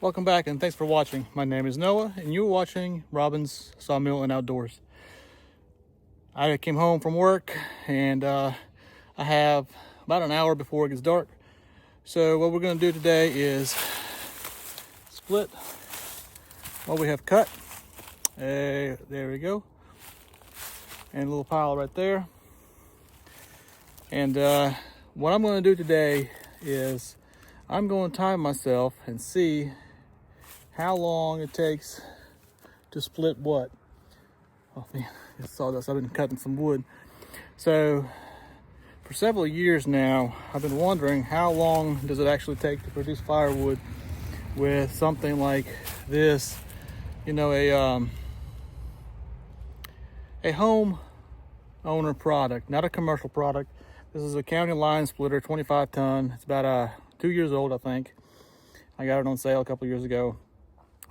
Welcome back and thanks for watching. My name is Noah and you're watching Robin's Sawmill and Outdoors. I came home from work and I have about an hour before it gets dark. So what we're going to do today is split what we have cut. There we go. And a little pile right there. And what I'm going to do today is I'm going to time myself and see how long it takes to split what. Oh man, it's sawdust. I've been cutting some wood. So for several years now, I've been wondering how long does it actually take to produce firewood with something like this, you know, a home owner product, not a commercial product. This is a county line splitter, 25 ton. It's about 2 years old, I think. I got it on sale a couple years ago.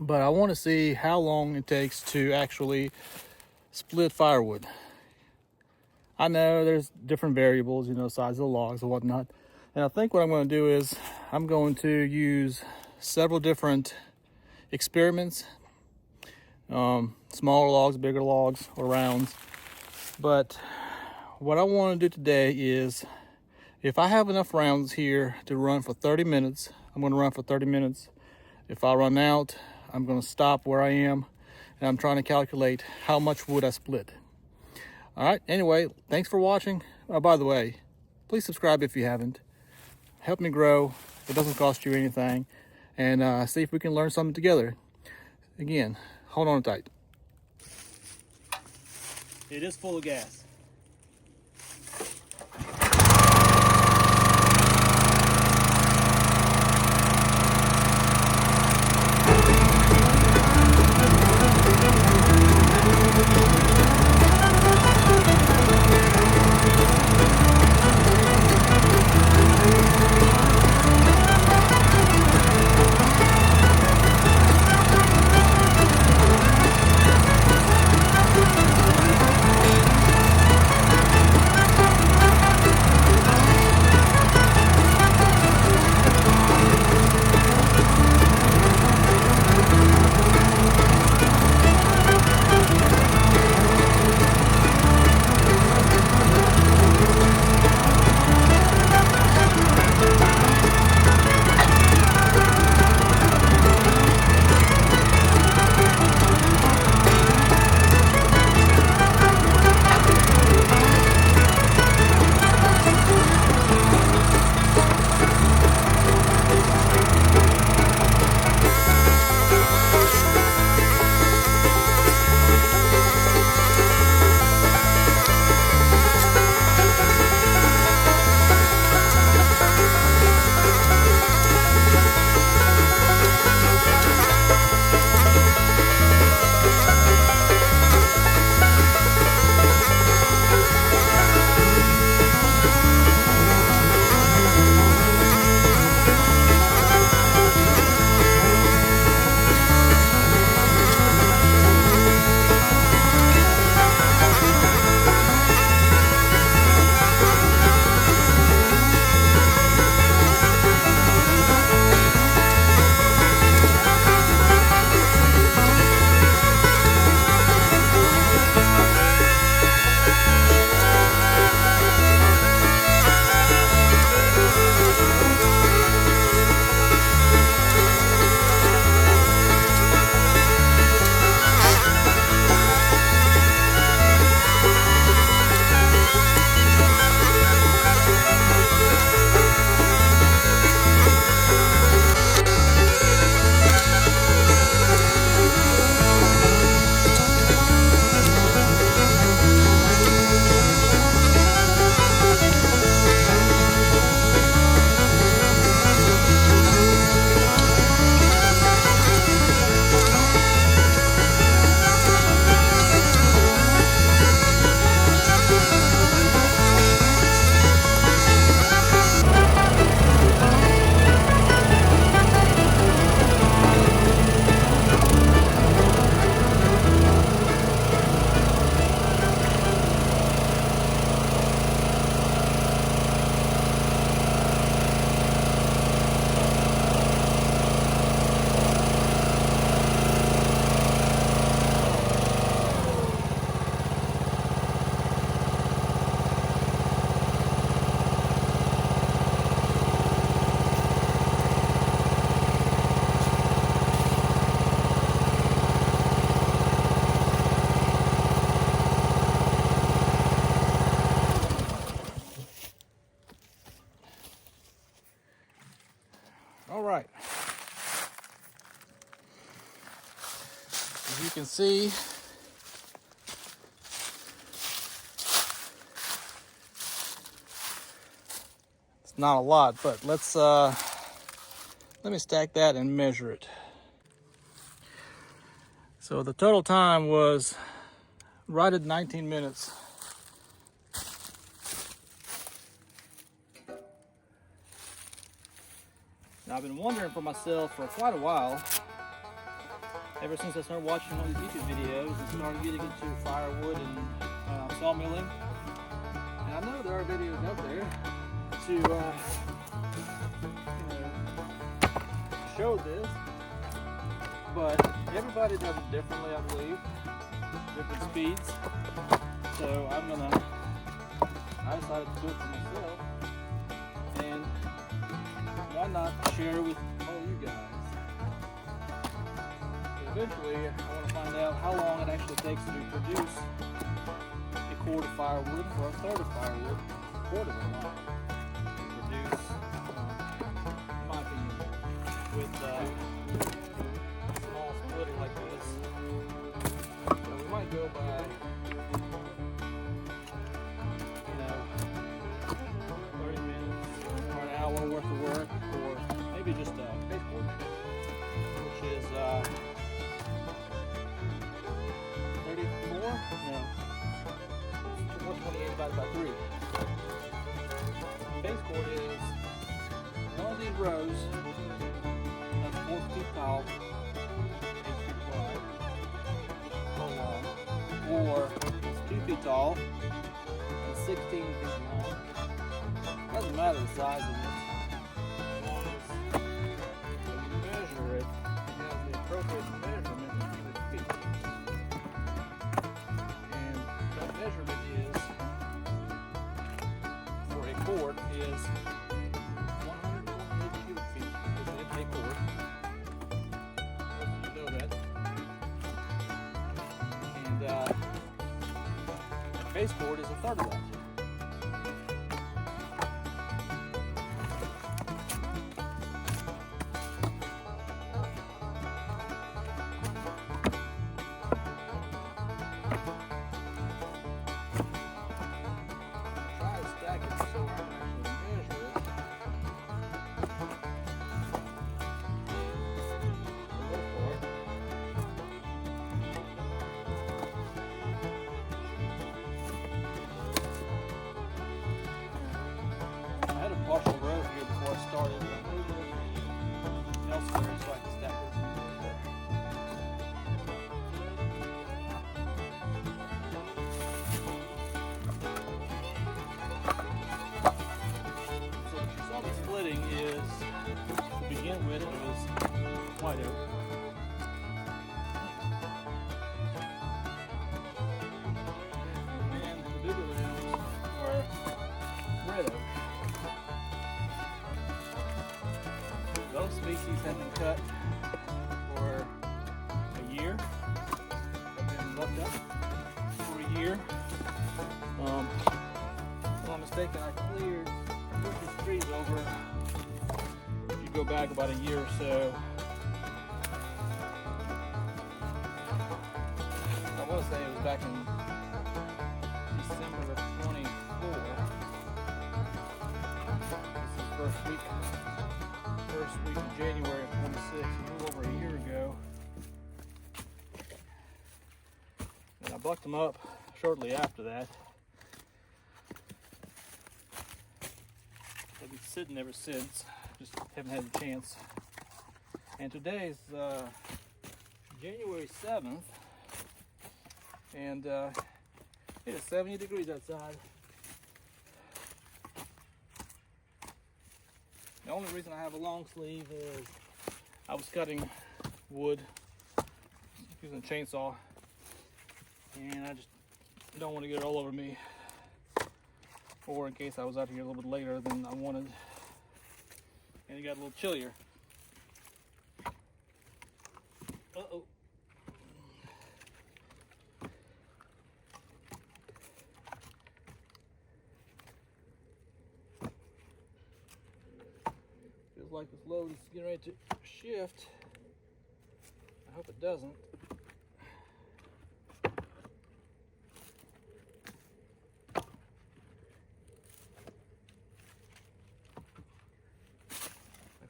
But I want to see how long it takes to actually split firewood. I know there's different variables, you know, size of the logs and whatnot. And I think what I'm going to do is I'm going to use several different experiments. Smaller logs, bigger logs, or rounds. But what I want to do today is, if I have enough rounds here to run for 30 minutes, I'm going to run for 30 minutes. If I run out, I'm going to stop where I am, and I'm trying to calculate how much wood I split. All right, anyway, thanks for watching. Oh, by the way, please subscribe if you haven't. Help me grow. It doesn't cost you anything. And see if we can learn something together. Again, hold on tight. It is full of gas. As you can see, it's not a lot, but let's let me stack that and measure it. So the total time was right at 19 minutes. Now I've been wondering for myself for quite a while, ever since I started watching one of these YouTube videos and started getting into firewood and sawmilling. And I know there are videos out there to show this, but everybody does it differently, I believe, different speeds. So I decided to do it for myself, and why not share it with all you guys? So eventually, I want to find out how long it actually takes to produce a cord of firewood or a third of firewood, a quarter of a line to produce, in my opinion, with a small splitter like this. So we might go by, 30 minutes or an hour worth of work, or maybe just a baseboard, which is 34? No. 128 divided by 3. Baseboard is one of these rows that's 4 feet tall, 8 feet wide, so long, or it's 2 feet tall and 16 feet long. Doesn't matter the size of it, as long as when you measure it, it has the appropriate measurement in cubic feet. And that measurement is, for a cord, is 128 cubic feet is an intake cord. Most of you know that. And a base cord is a third of that. Partial row here before I started, but I moved it elsewhere so I can stack this in there. So what you saw me splitting is, to begin with, it was white oak. And the bigger limbs were red oak. Those species have been cut for a year. Have been left up for a year. If I'm not mistaken, I cleared these trees over. If you go back about a year or so, I want to say it was back in December of 24. This is first week of January of 26, a little over a year ago. And I bucked them up shortly after that. They've been sitting ever since, just haven't had a chance. And today is January 7th, and it is 70 degrees outside. The only reason I have a long sleeve is I was cutting wood using a chainsaw, and I just don't want to get it all over me, or in case I was out here a little bit later than I wanted and it got a little chillier. Uh-oh. Feels like this load is getting ready to shift. I hope it doesn't.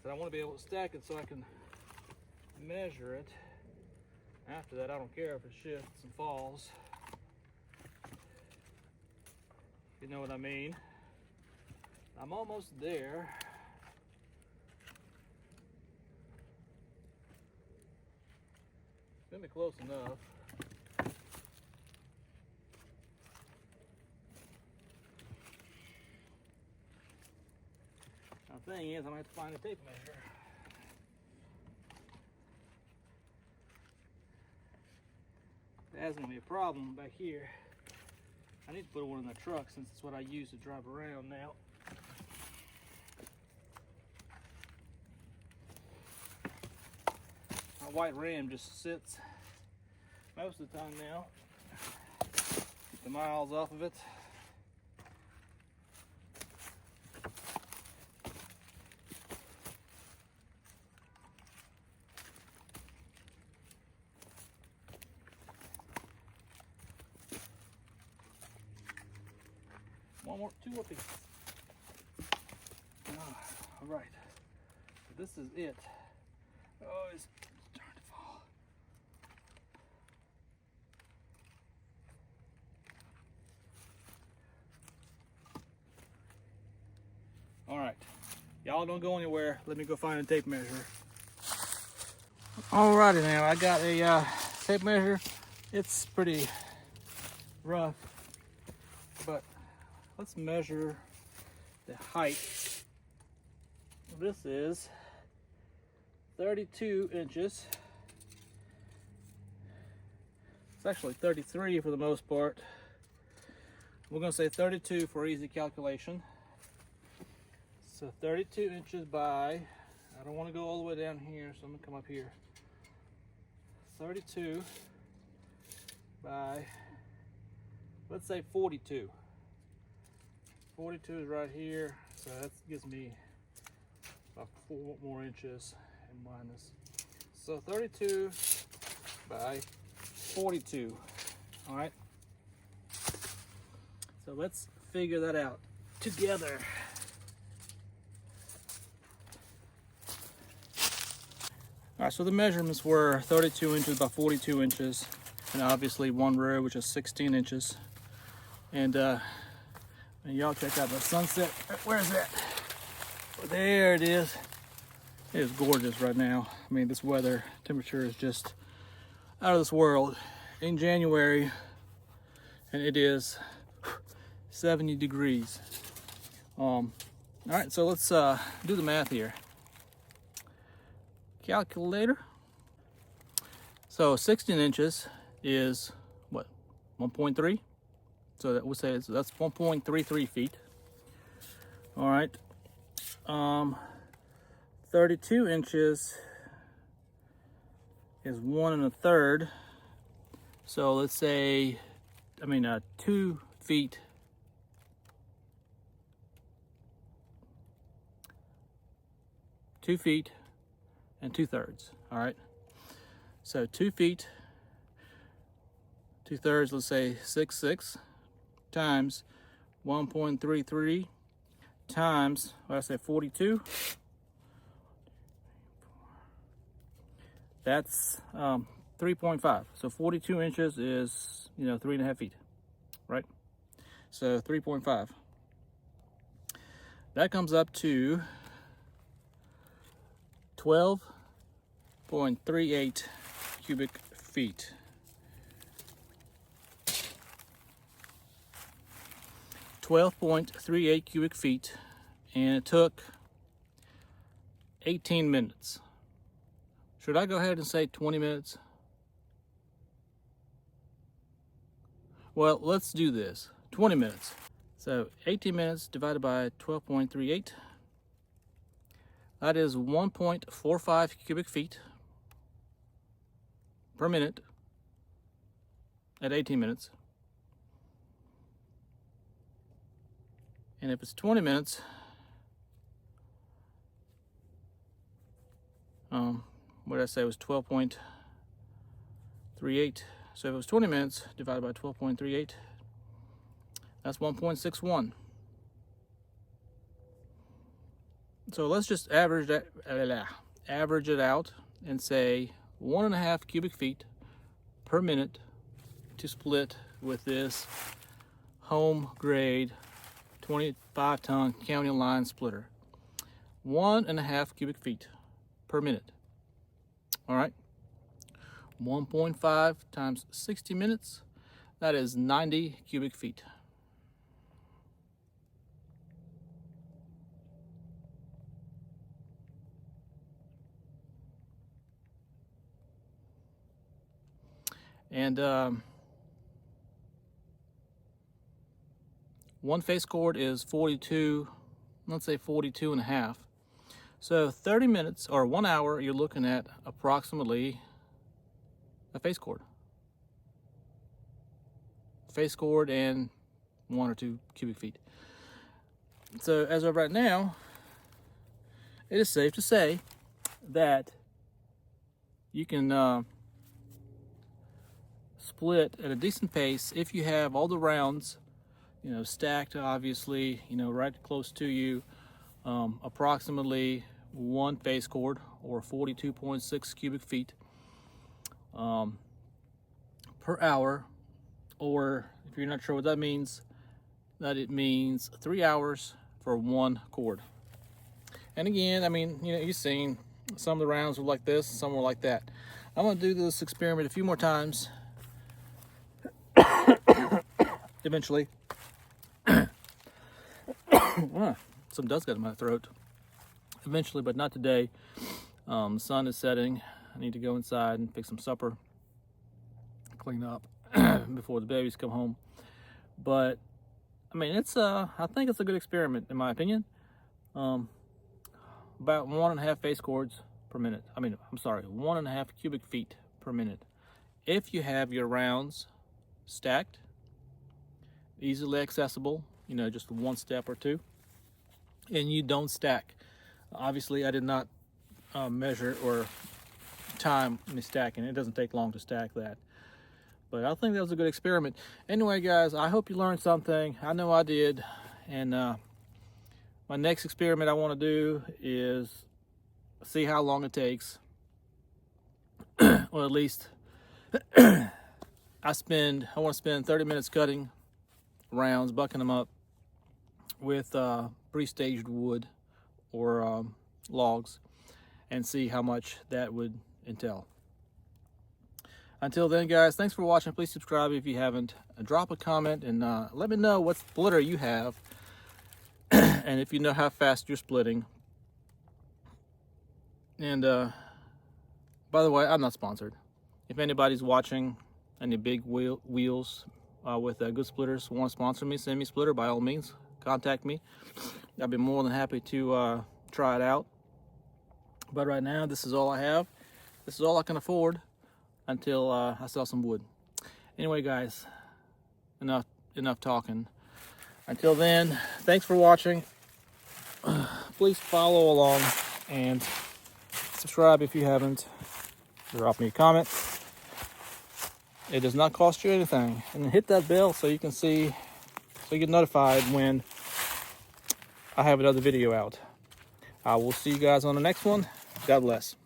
said, I want to be able to stack it so I can measure it. After that, I don't care if it shifts and falls. You know what I mean? I'm almost there. It's gonna be close enough. Now, the thing is, I'm gonna have to find a tape measure. That's gonna be a problem back here. I need to put one in the truck since it's what I use to drive around now. My white Ram just sits most of the time now. Keep the miles off of it. Two more pieces. All right, so this is it. Oh, it's starting to fall. All right, y'all don't go anywhere. Let me go find a tape measure. All righty now, I got a tape measure. It's pretty rough, but let's measure the height. This is 32 inches. It's actually 33 for the most part. We're gonna say 32 for easy calculation. So 32 inches by, I don't wanna go all the way down here, so I'm gonna come up here. 32 by, let's say 42. 42 is right here, so that gives me about 4 more inches and minus. So 32 by 42. All right. So let's figure that out together. All right, so the measurements were 32 inches by 42 inches, and obviously one row, which is 16 inches. And y'all check out the sunset. Where is that? Oh, there it is. It is gorgeous right now. I mean, this weather temperature is just out of this world in January, and it is 70 degrees. All right, so let's do the math here. Calculator. So 16 inches is what? 1.3. So that we'll say that's 1.33 feet. All right. 32 inches is 1 1/3. So let's say, 2 feet. 2 feet and 2/3. All right. So 2 feet, 2/3. Let's say 6 times 1.33 times, what I said, 42. That's 3.5. So 42 inches is 3.5 feet, right? So 3.5. That comes up to 12.38 cubic feet. 12.38 cubic feet, and it took 18 minutes. Should I go ahead and say 20 minutes? Well, let's do this. 20 minutes. So 18 minutes divided by 12.38. That is 1.45 cubic feet per minute at 18 minutes. And if it's 20 minutes, what did I say? It was 12.38. So if it was 20 minutes divided by 12.38, that's 1.61. So let's just average it out and say 1.5 cubic feet per minute to split with this home grade 25-ton county line splitter. 1.5 cubic feet per minute. All right. 1.5 times 60 minutes. That is 90 cubic feet. And one face cord is 42, let's say 42 and a half. So 30 minutes or 1 hour, you're looking at approximately a face cord. Face cord and 1 or 2 cubic feet. So as of right now, it is safe to say that you can split at a decent pace if you have all the rounds, you know, stacked, obviously, you know, right close to you, approximately 1 face cord or 42.6 cubic feet per hour, or if you're not sure what that means, that it means 3 hours for 1 cord. And again, I mean, you know, you've seen some of the rounds were like this, some were like that. I'm going to do this experiment a few more times eventually. Some dust got in my throat. Eventually, but not today. The sun is setting. I need to go inside and fix some supper, clean up before the babies come home. But I mean, it's I think it's a good experiment in my opinion. About 1.5 face cords per minute. I'm sorry, 1.5 cubic feet per minute. If you have your rounds stacked, easily accessible, you know, just 1 step or 2, and you don't stack. Obviously, I did not measure or time me stacking. It doesn't take long to stack that. But I think that was a good experiment. Anyway, guys, I hope you learned something. I know I did. And my next experiment I want to do is see how long it takes. Or at least I want to spend 30 minutes cutting rounds, bucking them up with pre-staged wood or logs, and see how much that would entail. Until then, guys, thanks for watching. Please subscribe if you haven't. Drop a comment and let me know what splitter you have and if you know how fast you're splitting. And by the way, I'm not sponsored. If anybody's watching, any big wheels with good splitters want to sponsor me, send me a splitter, by all means, contact me. I'd be more than happy to try it out. But right now, this is all I have. This is all I can afford until I sell some wood. Anyway, guys, enough talking. Until then, thanks for watching. Please follow along and subscribe if you haven't. Drop me a comment. It does not cost you anything. And hit that bell so you can see, so you get notified when I have another video out. I will see you guys on the next one. God bless.